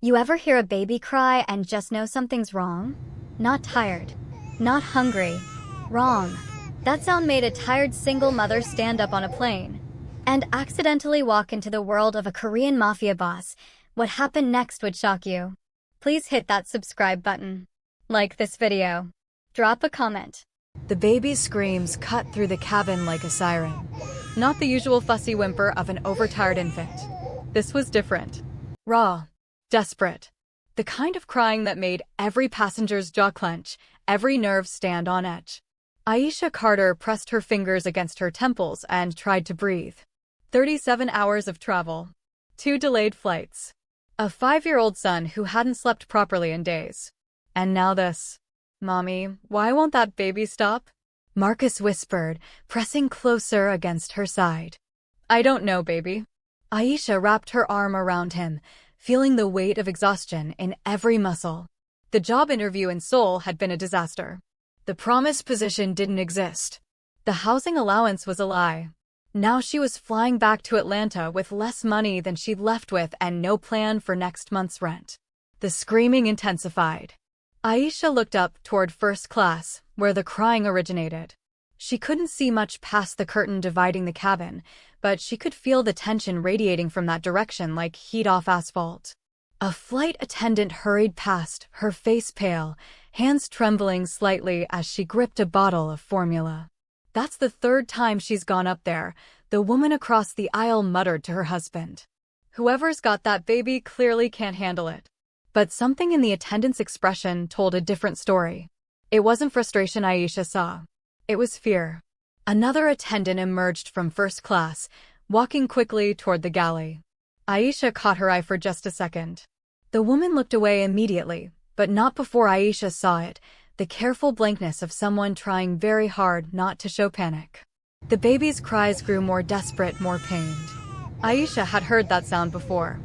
You ever hear a baby cry and just know something's wrong? Not tired. Not hungry. Wrong. That sound made a tired single mother stand up on a plane and accidentally walk into the world of a Korean mafia boss. What happened next would shock you. Please hit that subscribe button. Like this video. Drop a comment. The baby's screams cut through the cabin like a siren. Not the usual fussy whimper of an overtired infant. This was different. Raw. Desperate. The kind of crying that made every passenger's jaw clench, every nerve stand on edge. Aisha Carter pressed her fingers against her temples and tried to breathe. 37 hours of travel. 2 delayed flights. A 5-year-old son who hadn't slept properly in days. And now this. Mommy, why won't that baby stop? Marcus whispered, pressing closer against her side. I don't know, baby. Aisha wrapped her arm around him, feeling the weight of exhaustion in every muscle. The job interview in Seoul had been a disaster. The promised position didn't exist. The housing allowance was a lie. Now she was flying back to Atlanta with less money than she'd left with and no plan for next month's rent. The screaming intensified. Aisha looked up toward first class, where the crying originated. She couldn't see much past the curtain dividing the cabin, but she could feel the tension radiating from that direction like heat off asphalt. A flight attendant hurried past, her face pale, hands trembling slightly as she gripped a bottle of formula. That's the 3rd time she's gone up there, the woman across the aisle muttered to her husband. Whoever's got that baby clearly can't handle it. But something in the attendant's expression told a different story. It wasn't frustration Aisha saw. It was fear. Another attendant emerged from first class, walking quickly toward the galley. Aisha caught her eye for just a second. The woman looked away immediately, but not before Aisha saw it, the careful blankness of someone trying very hard not to show panic. The baby's cries grew more desperate, more pained. Aisha had heard that sound before.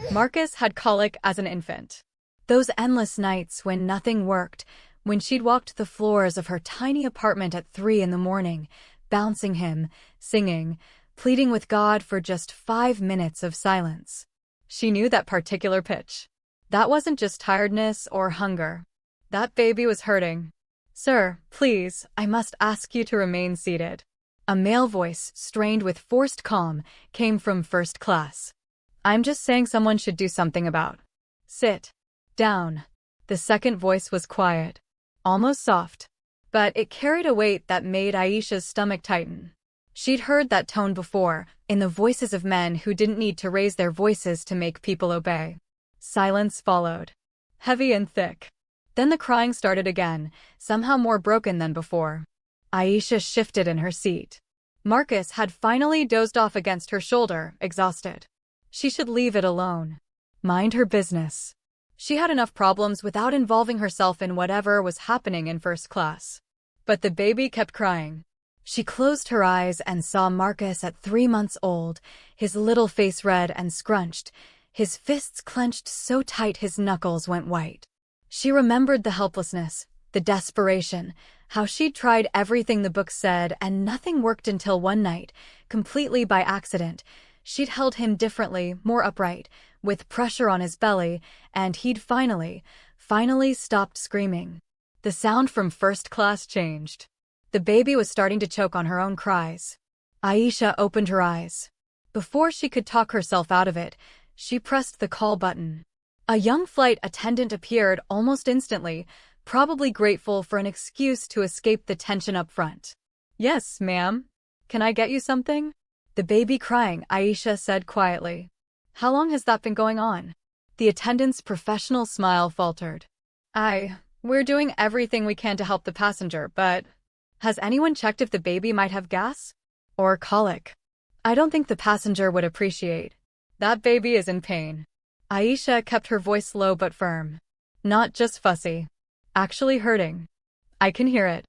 Marcus had colic as an infant. Those endless nights when nothing worked, when she'd walked the floors of her tiny apartment at 3 in the morning, bouncing him, singing, pleading with God for just 5 minutes of silence. She knew that particular pitch. That wasn't just tiredness or hunger. That baby was hurting. Sir, please, I must ask you to remain seated. A male voice, strained with forced calm, came from first class. I'm just saying someone should do something about. Sit. Down. The second voice was quiet. Almost soft. But it carried a weight that made Aisha's stomach tighten. She'd heard that tone before, in the voices of men who didn't need to raise their voices to make people obey. Silence followed. Heavy and thick. Then the crying started again, somehow more broken than before. Aisha shifted in her seat. Marcus had finally dozed off against her shoulder, exhausted. She should leave it alone. Mind her business. She had enough problems without involving herself in whatever was happening in first class. But the baby kept crying. She closed her eyes and saw Marcus at 3 months old, his little face red and scrunched, his fists clenched so tight his knuckles went white. She remembered the helplessness, the desperation, how she'd tried everything the book said and nothing worked until one night, completely by accident, she'd held him differently, more upright, with pressure on his belly, and he'd finally stopped screaming. The sound from first class changed. The baby was starting to choke on her own cries. Aisha opened her eyes. Before she could talk herself out of it, she pressed the call button. A young flight attendant appeared almost instantly, probably grateful for an excuse to escape the tension up front. Yes, ma'am. Can I get you something? The baby crying, Aisha said quietly. How long has that been going on? The attendant's professional smile faltered. We're doing everything we can to help the passenger, but has anyone checked if the baby might have gas? Or colic? I don't think the passenger would appreciate. That baby is in pain. Aisha kept her voice low but firm. Not just fussy. Actually hurting. I can hear it.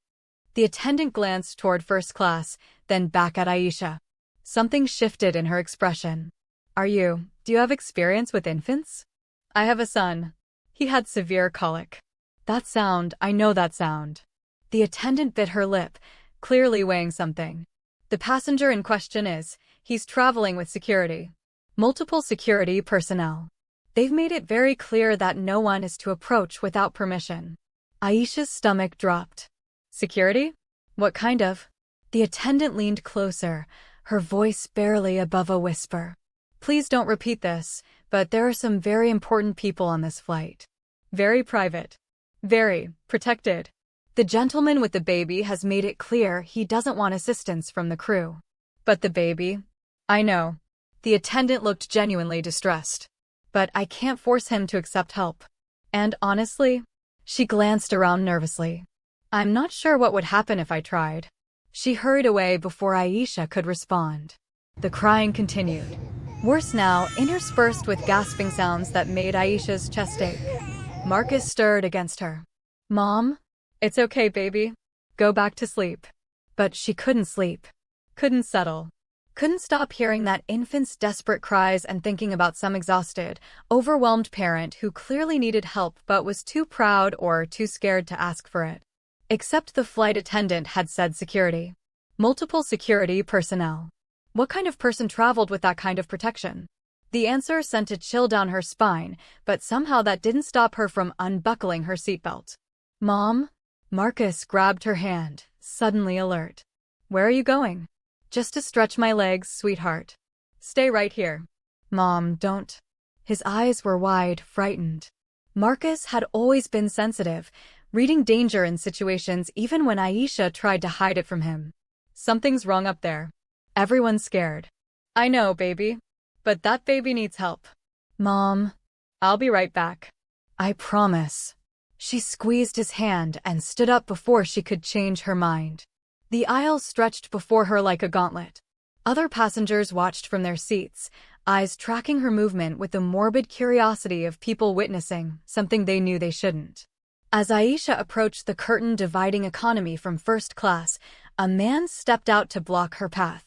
The attendant glanced toward first class, then back at Aisha. Something shifted in her expression. Do you have experience with infants? I have a son. He had severe colic. That sound, I know that sound. The attendant bit her lip, clearly weighing something. The passenger in question he's traveling with security. Multiple security personnel. They've made it very clear that no one is to approach without permission. Aisha's stomach dropped. Security? What kind of? The attendant leaned closer, her voice barely above a whisper. Please don't repeat this, but there are some very important people on this flight. Very private. Very protected. The gentleman with the baby has made it clear he doesn't want assistance from the crew. But the baby? I know. The attendant looked genuinely distressed. But I can't force him to accept help. And honestly, she glanced around nervously. I'm not sure what would happen if I tried. She hurried away before Aisha could respond. The crying continued. Worse now, interspersed with gasping sounds that made Aisha's chest ache. Marcus stirred against her. Mom? It's okay, baby. Go back to sleep. But she couldn't sleep. Couldn't settle. Couldn't stop hearing that infant's desperate cries and thinking about some exhausted, overwhelmed parent who clearly needed help but was too proud or too scared to ask for it. Except the flight attendant had said security. Multiple security personnel. What kind of person traveled with that kind of protection? The answer sent a chill down her spine, but somehow that didn't stop her from unbuckling her seatbelt. Mom? Marcus grabbed her hand, suddenly alert. Where are you going? Just to stretch my legs, sweetheart. Stay right here. Mom, don't. His eyes were wide, frightened. Marcus had always been sensitive, reading danger in situations even when Aisha tried to hide it from him. Something's wrong up there. Everyone's scared. I know, baby. But that baby needs help. Mom. I'll be right back. I promise. She squeezed his hand and stood up before she could change her mind. The aisle stretched before her like a gauntlet. Other passengers watched from their seats, eyes tracking her movement with the morbid curiosity of people witnessing something they knew they shouldn't. As Aisha approached the curtain dividing economy from first class, a man stepped out to block her path.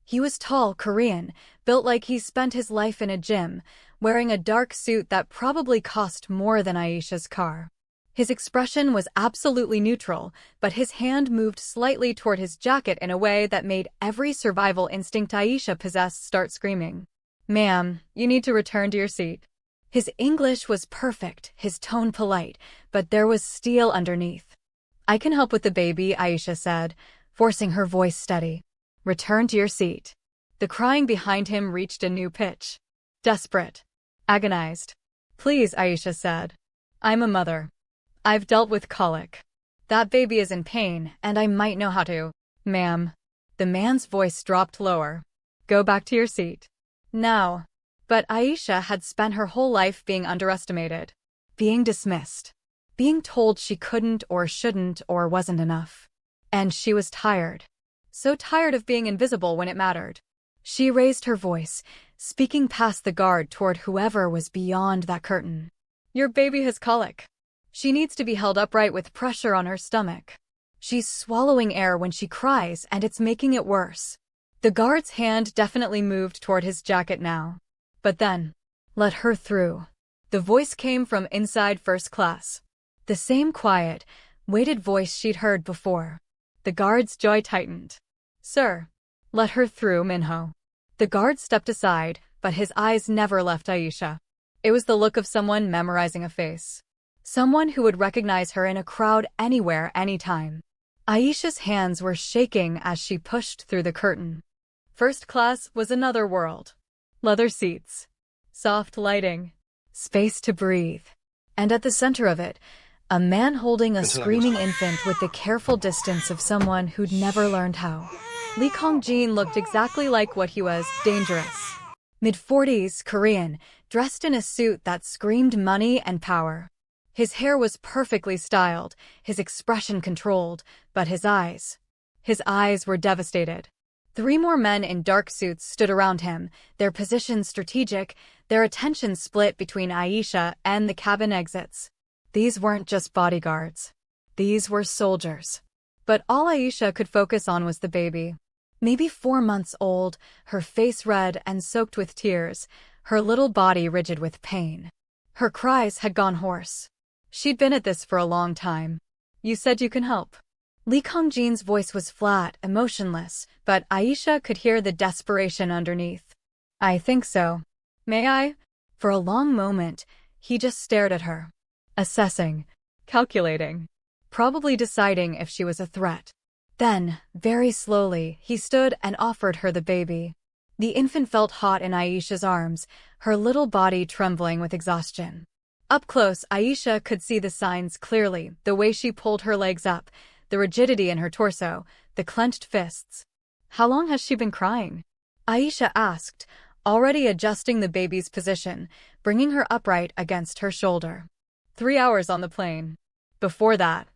He was tall, Korean, built like he spent his life in a gym, wearing a dark suit that probably cost more than Aisha's car. His expression was absolutely neutral, but his hand moved slightly toward his jacket in a way that made every survival instinct Aisha possessed start screaming. Ma'am, you need to return to your seat. His English was perfect, his tone polite, but there was steel underneath. I can help with the baby, Aisha said, forcing her voice steady. Return to your seat. The crying behind him reached a new pitch. Desperate. Agonized. Please, Aisha said. I'm a mother. I've dealt with colic. That baby is in pain, and I might know how to. Ma'am. The man's voice dropped lower. Go back to your seat. Now. But Aisha had spent her whole life being underestimated, being dismissed, being told she couldn't or shouldn't or wasn't enough. And she was tired. So tired of being invisible when it mattered. She raised her voice, speaking past the guard toward whoever was beyond that curtain. Your baby has colic. She needs to be held upright with pressure on her stomach. She's swallowing air when she cries, and it's making it worse. The guard's hand definitely moved toward his jacket now. But then, let her through. The voice came from inside first class. The same quiet, weighted voice she'd heard before. The guard's jaw tightened. Sir, let her through, Minho. The guard stepped aside, but his eyes never left Aisha. It was the look of someone memorizing a face. Someone who would recognize her in a crowd anywhere, anytime. Aisha's hands were shaking as she pushed through the curtain. First class was another world. Leather seats. Soft lighting. Space to breathe. And at the center of it, a man holding a screaming infant with the careful distance of someone who'd never learned how. Lee Kong-jin looked exactly like what he was, dangerous. Mid-40s, Korean, dressed in a suit that screamed money and power. His hair was perfectly styled, his expression controlled, but his eyes were devastated. 3 more men in dark suits stood around him, their positions strategic, their attention split between Aisha and the cabin exits. These weren't just bodyguards. These were soldiers. But all Aisha could focus on was the baby. Maybe 4 months old, her face red and soaked with tears, her little body rigid with pain. Her cries had gone hoarse. She'd been at this for a long time. You said you can help. Lee Kong-jin's voice was flat, emotionless, but Aisha could hear the desperation underneath. I think so. May I? For a long moment, he just stared at her, assessing, calculating, probably deciding if she was a threat. Then, very slowly, he stood and offered her the baby. The infant felt hot in Aisha's arms, her little body trembling with exhaustion. Up close, Aisha could see the signs clearly, the way she pulled her legs up, the rigidity in her torso, the clenched fists. "How long has she been crying?" Aisha asked, already adjusting the baby's position, bringing her upright against her shoulder. 3 hours on the plane. Before that,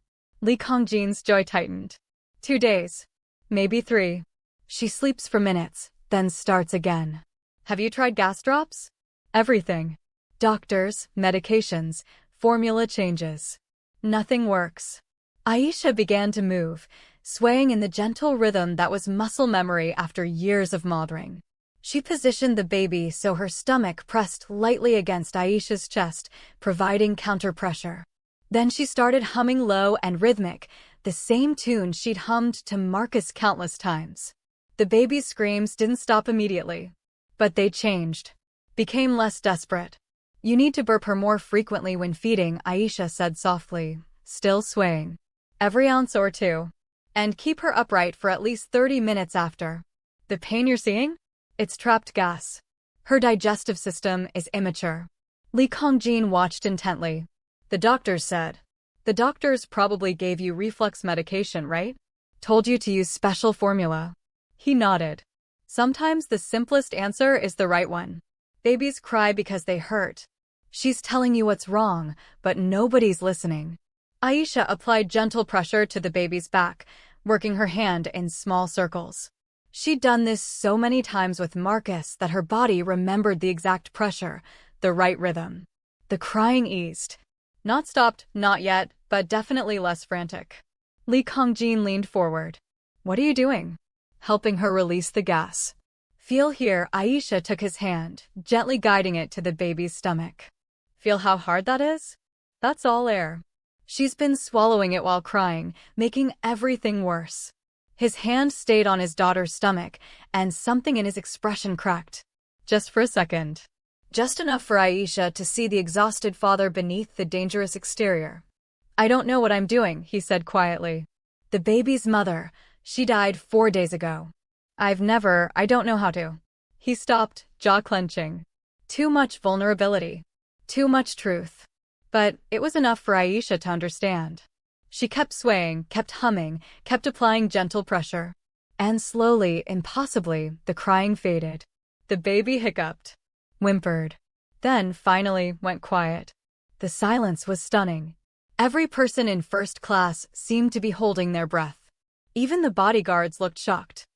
Li Kongjin's jaw tightened. 2 days. Maybe 3. She sleeps for minutes, then starts again. Have you tried gas drops? Everything. Doctors, medications, formula changes. Nothing works. Aisha began to move, swaying in the gentle rhythm that was muscle memory after years of mothering. She positioned the baby so her stomach pressed lightly against Aisha's chest, providing counter-pressure. Then she started humming low and rhythmic, the same tune she'd hummed to Marcus countless times. The baby's screams didn't stop immediately, but they changed, became less desperate. "You need to burp her more frequently when feeding," Aisha said softly, still swaying. "Every ounce or 2. And keep her upright for at least 30 minutes after." "The pain you're seeing? It's trapped gas. Her digestive system is immature." Li Kongjin watched intently. "The doctors said." "The doctors probably gave you reflux medication, right? Told you to use special formula." He nodded. "Sometimes the simplest answer is the right one. Babies cry because they hurt. She's telling you what's wrong, but nobody's listening." Aisha applied gentle pressure to the baby's back, working her hand in small circles. She'd done this so many times with Marcus that her body remembered the exact pressure, the right rhythm. The crying eased. Not stopped, not yet, but definitely less frantic. Li Kongjin leaned forward. "What are you doing?" Helping her release the gas. "Feel here." Aisha took his hand, gently guiding it to the baby's stomach. "Feel how hard that is? That's all air." She's been swallowing it while crying, making everything worse. His hand stayed on his daughter's stomach, and something in his expression cracked. Just for a second. Just enough for Aisha to see the exhausted father beneath the dangerous exterior. "I don't know what I'm doing," he said quietly. "The baby's mother, she died 4 days ago. I don't know how to." He stopped, jaw clenching. Too much vulnerability. Too much truth. But it was enough for Aisha to understand. She kept swaying, kept humming, kept applying gentle pressure. And slowly, impossibly, the crying faded. The baby hiccuped, whimpered, then finally went quiet. The silence was stunning. Every person in first class seemed to be holding their breath. Even the bodyguards looked shocked.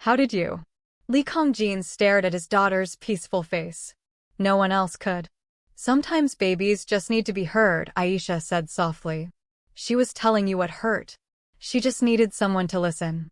"How did you?" Li Kongjin stared at his daughter's peaceful face. "No one else could." "Sometimes babies just need to be heard," Aisha said softly. "She was telling you what hurt. She just needed someone to listen."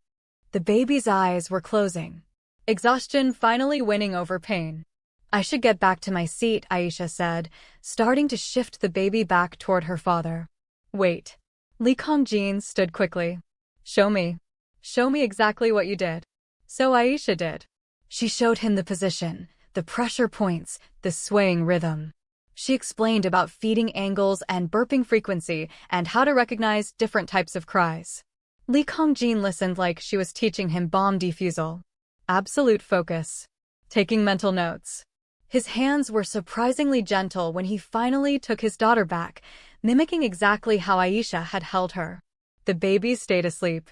The baby's eyes were closing, exhaustion finally winning over pain. "I should get back to my seat," Aisha said, starting to shift the baby back toward her father. "Wait." Li Kongjin stood quickly. "Show me. Show me exactly what you did." So Aisha did. She showed him the position, the pressure points, the swaying rhythm. She explained about feeding angles and burping frequency and how to recognize different types of cries. Li Kongjin listened like she was teaching him bomb defusal. Absolute focus. Taking mental notes. His hands were surprisingly gentle when he finally took his daughter back, mimicking exactly how Aisha had held her. The baby stayed asleep.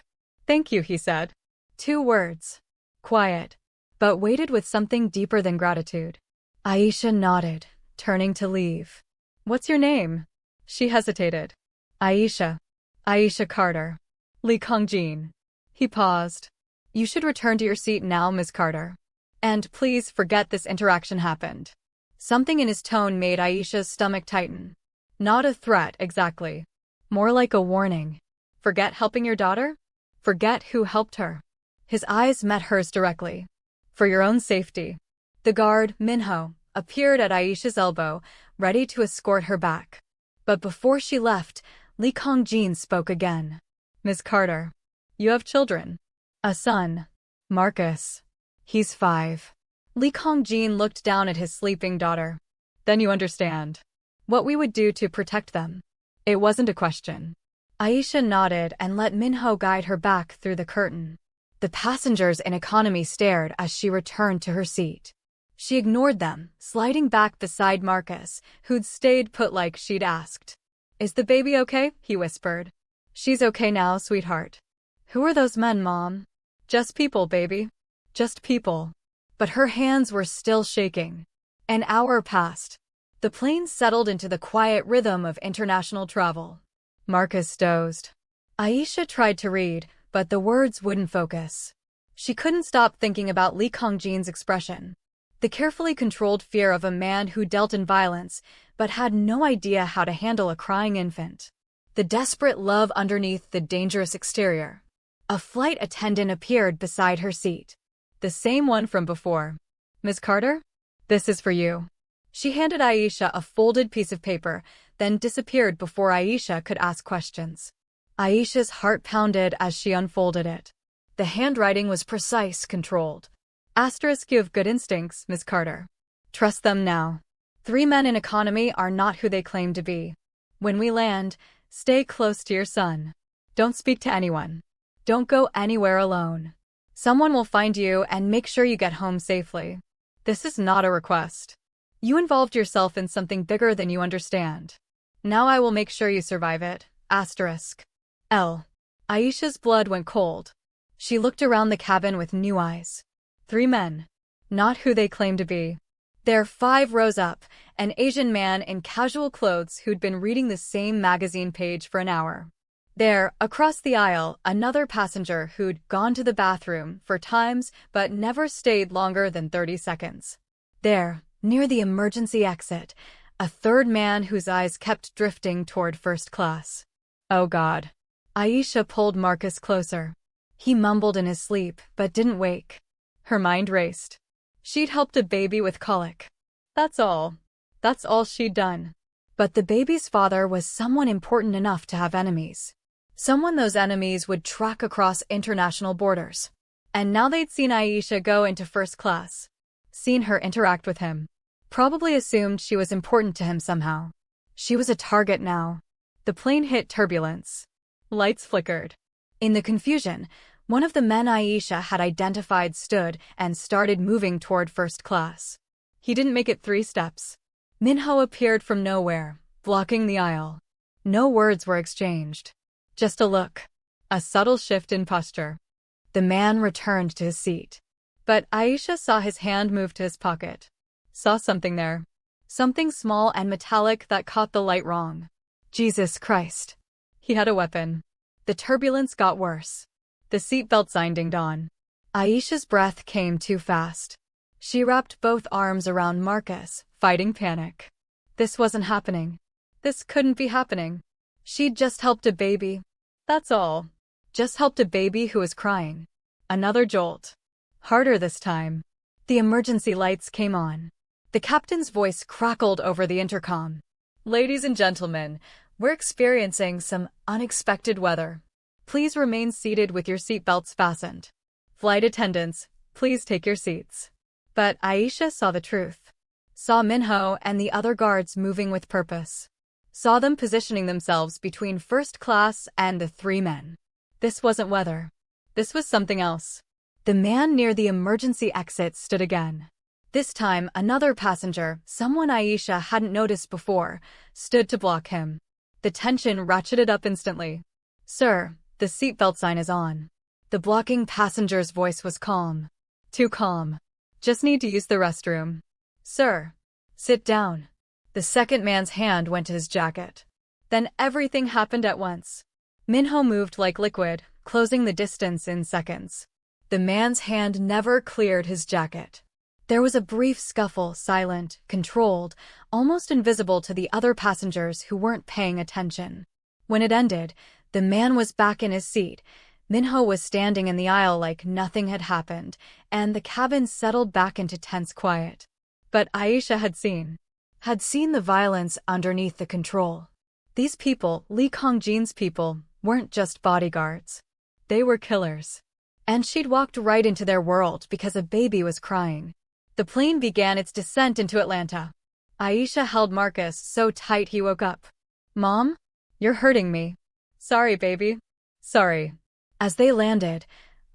"Thank you," he said. 2 words. Quiet. But weighted with something deeper than gratitude. Aisha nodded, turning to leave. "What's your name?" She hesitated. "Aisha. Aisha Carter." "Li Kongjin." He paused. "You should return to your seat now, Ms. Carter. And please forget this interaction happened." Something in his tone made Aisha's stomach tighten. Not a threat, exactly. More like a warning. "Forget helping your daughter? Forget who helped her." His eyes met hers directly. "For your own safety." The guard, Minho, appeared at Aisha's elbow, ready to escort her back. But before she left, Li Kongjin spoke again. "Ms. Carter, you have children." "A son. Marcus. He's 5." Li Kongjin looked down at his sleeping daughter. Then you understand what we would do to protect them. It wasn't a question. Aisha nodded and let Minho guide her back through the curtain. The passengers in economy stared as she returned to her seat. She ignored them, sliding back beside Marcus, who'd stayed put like she'd asked. "Is the baby okay?" he whispered. "She's okay now, sweetheart." "Who are those men, Mom?" "Just people, baby. Just people." But her hands were still shaking. An hour passed. The plane settled into the quiet rhythm of international travel. Marcus dozed. Aisha tried to read, but the words wouldn't focus. She couldn't stop thinking about Li Kongjin's expression. The carefully controlled fear of a man who dealt in violence, but had no idea how to handle a crying infant. The desperate love underneath the dangerous exterior. A flight attendant appeared beside her seat. The same one from before. "Ms. Carter? This is for you." She handed Aisha a folded piece of paper, then disappeared before Aisha could ask questions. Aisha's heart pounded as she unfolded it. The handwriting was precise, controlled. Asterisk, "You have good instincts, Ms. Carter. Trust them now. 3 men in economy are not who they claim to be. When we land, stay close to your son. Don't speak to anyone. Don't go anywhere alone. Someone will find you and make sure you get home safely. This is not a request. You involved yourself in something bigger than you understand. Now I will make sure you survive it. Asterisk. L." Aisha's blood went cold. She looked around the cabin with new eyes. 3 men. Not who they claim to be. There 5 rows up, an Asian man in casual clothes who'd been reading the same magazine page for an hour. There, across the aisle, another passenger who'd gone to the bathroom 4 times but never stayed longer than 30 seconds. There, near the emergency exit, a 3rd man whose eyes kept drifting toward first class. Oh God. Aisha pulled Marcus closer. He mumbled in his sleep, but didn't wake. Her mind raced. She'd helped a baby with colic. That's all. That's all she'd done. But the baby's father was someone important enough to have enemies. Someone those enemies would track across international borders. And now they'd seen Aisha go into first class. Seen her interact with him. Probably assumed she was important to him somehow. She was a target now. The plane hit turbulence. Lights flickered. In the confusion, one of the men Aisha had identified stood and started moving toward first class. He didn't make it 3 steps. Minho appeared from nowhere, blocking the aisle. No words were exchanged. Just a look. A subtle shift in posture. The man returned to his seat. But Aisha saw his hand move to his pocket. Saw something there. Something small and metallic that caught the light wrong. Jesus Christ. He had a weapon. The turbulence got worse. The seatbelt sign dinged on. Aisha's breath came too fast. She wrapped both arms around Marcus, fighting panic. This wasn't happening. This couldn't be happening. She'd just helped a baby. That's all. Just helped a baby who was crying. Another jolt. Harder this time. The emergency lights came on. The captain's voice crackled over the intercom. "Ladies and gentlemen, we're experiencing some unexpected weather. Please remain seated with your seatbelts fastened. Flight attendants, please take your seats." But Aisha saw the truth. Saw Minho and the other guards moving with purpose. Saw them positioning themselves between first class and the 3 men. This wasn't weather. This was something else. The man near the emergency exit stood again. This time, another passenger, someone Aisha hadn't noticed before, stood to block him. The tension ratcheted up instantly. "Sir, the seatbelt sign is on." The blocking passenger's voice was calm. Too calm. "Just need to use the restroom." "Sir." "Sit down." The second man's hand went to his jacket. Then everything happened at once. Minho moved like liquid, closing the distance in seconds. The man's hand never cleared his jacket. There was a brief scuffle, silent, controlled, almost invisible to the other passengers who weren't paying attention. When it ended, the man was back in his seat. Minho was standing in the aisle like nothing had happened, and the cabin settled back into tense quiet. But Aisha had seen the violence underneath the control. These people, Li Kongjin's people, weren't just bodyguards. They were killers. And she'd walked right into their world because a baby was crying. The plane began its descent into Atlanta. Aisha held Marcus so tight he woke up. Mom? You're hurting me. Sorry, baby. Sorry. As they landed,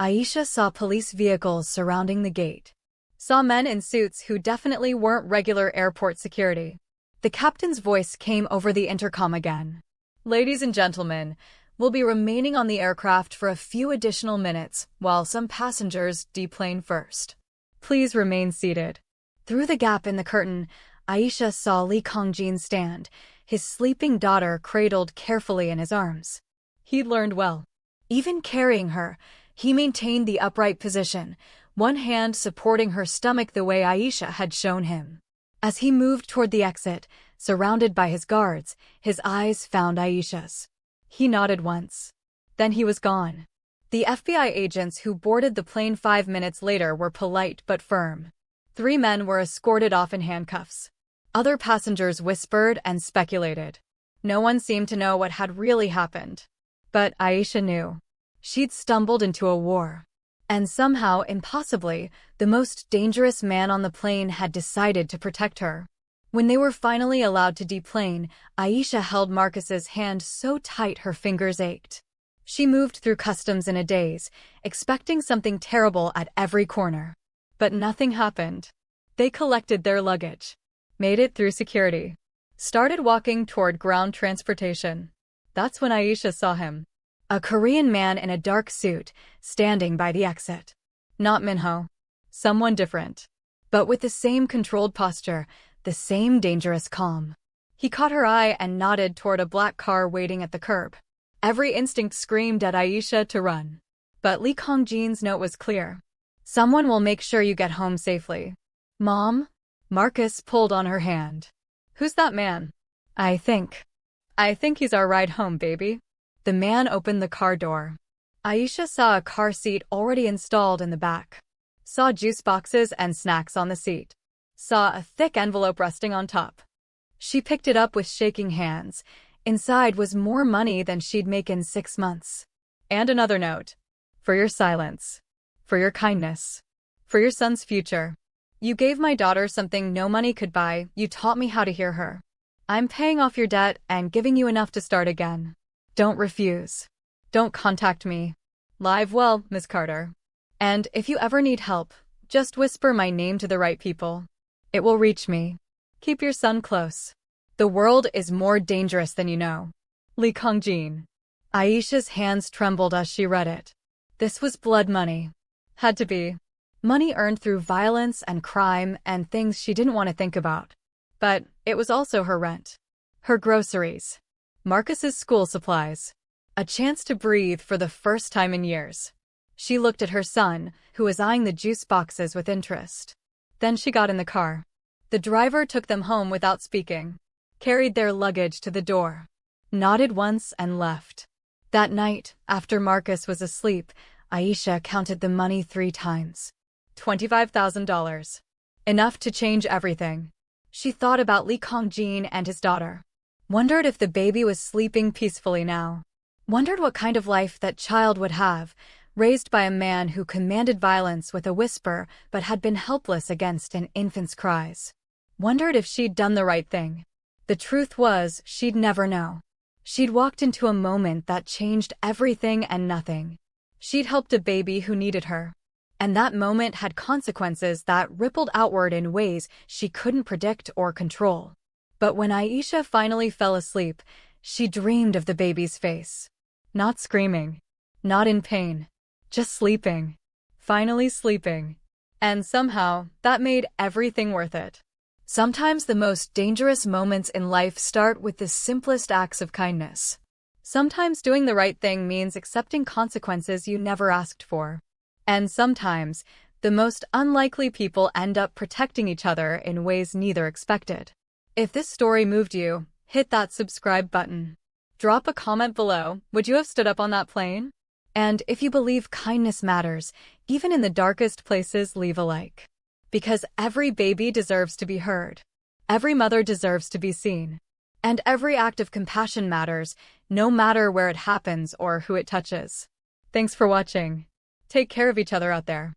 Aisha saw police vehicles surrounding the gate. Saw men in suits who definitely weren't regular airport security. The captain's voice came over the intercom again. Ladies and gentlemen, we'll be remaining on the aircraft for a few additional minutes while some passengers deplane first. Please remain seated. Through the gap in the curtain, Aisha saw Lee Kongjin stand, his sleeping daughter cradled carefully in his arms. He'd learned well. Even carrying her, he maintained the upright position, one hand supporting her stomach the way Aisha had shown him. As he moved toward the exit, surrounded by his guards, his eyes found Aisha's. He nodded once. Then he was gone. The FBI agents who boarded the plane 5 minutes later were polite but firm. 3 men were escorted off in handcuffs. Other passengers whispered and speculated. No one seemed to know what had really happened. But Aisha knew. She'd stumbled into a war. And somehow, impossibly, the most dangerous man on the plane had decided to protect her. When they were finally allowed to deplane, Aisha held Marcus's hand so tight her fingers ached. She moved through customs in a daze, expecting something terrible at every corner. But nothing happened. They collected their luggage, made it through security, started walking toward ground transportation. That's when Aisha saw him. A Korean man in a dark suit, standing by the exit. Not Minho. Someone different. But with the same controlled posture, the same dangerous calm. He caught her eye and nodded toward a black car waiting at the curb. Every instinct screamed at Aisha to run. But Lee Kongjin's note was clear. Someone will make sure you get home safely. Mom? Marcus pulled on her hand. Who's that man? I think he's our ride home, baby. The man opened the car door. Aisha saw a car seat already installed in the back. Saw juice boxes and snacks on the seat. Saw a thick envelope resting on top. She picked it up with shaking hands. Inside was more money than she'd make in 6 months. And another note. For your silence. For your kindness. For your son's future. You gave my daughter something no money could buy. You taught me how to hear her. I'm paying off your debt and giving you enough to start again. Don't refuse. Don't contact me. Live well, Miss Carter. And if you ever need help, just whisper my name to the right people. It will reach me. Keep your son close. The world is more dangerous than you know. Lee Kongjin. Aisha's hands trembled as she read it. This was blood money. Had to be. Money earned through violence and crime and things she didn't want to think about. But it was also her rent. Her groceries. Marcus's school supplies. A chance to breathe for the first time in years. She looked at her son, who was eyeing the juice boxes with interest. Then she got in the car. The driver took them home without speaking. Carried their luggage to the door. Nodded once and left. That night, after Marcus was asleep, Aisha counted the money 3 times. $25,000. Enough to change everything. She thought about Lee Kongjin and his daughter. Wondered if the baby was sleeping peacefully now. Wondered what kind of life that child would have, raised by a man who commanded violence with a whisper but had been helpless against an infant's cries. Wondered if she'd done the right thing. The truth was, she'd never know. She'd walked into a moment that changed everything and nothing. She'd helped a baby who needed her. And that moment had consequences that rippled outward in ways she couldn't predict or control. But when Aisha finally fell asleep, she dreamed of the baby's face. Not screaming. Not in pain. Just sleeping. Finally sleeping. And somehow, that made everything worth it. Sometimes the most dangerous moments in life start with the simplest acts of kindness. Sometimes doing the right thing means accepting consequences you never asked for. And sometimes, the most unlikely people end up protecting each other in ways neither expected. If this story moved you, hit that subscribe button. Drop a comment below. Would you have stood up on that plane? And if you believe kindness matters, even in the darkest places, leave a like. Because every baby deserves to be heard. Every mother deserves to be seen. And every act of compassion matters, no matter where it happens or who it touches. Thanks for watching. Take care of each other out there.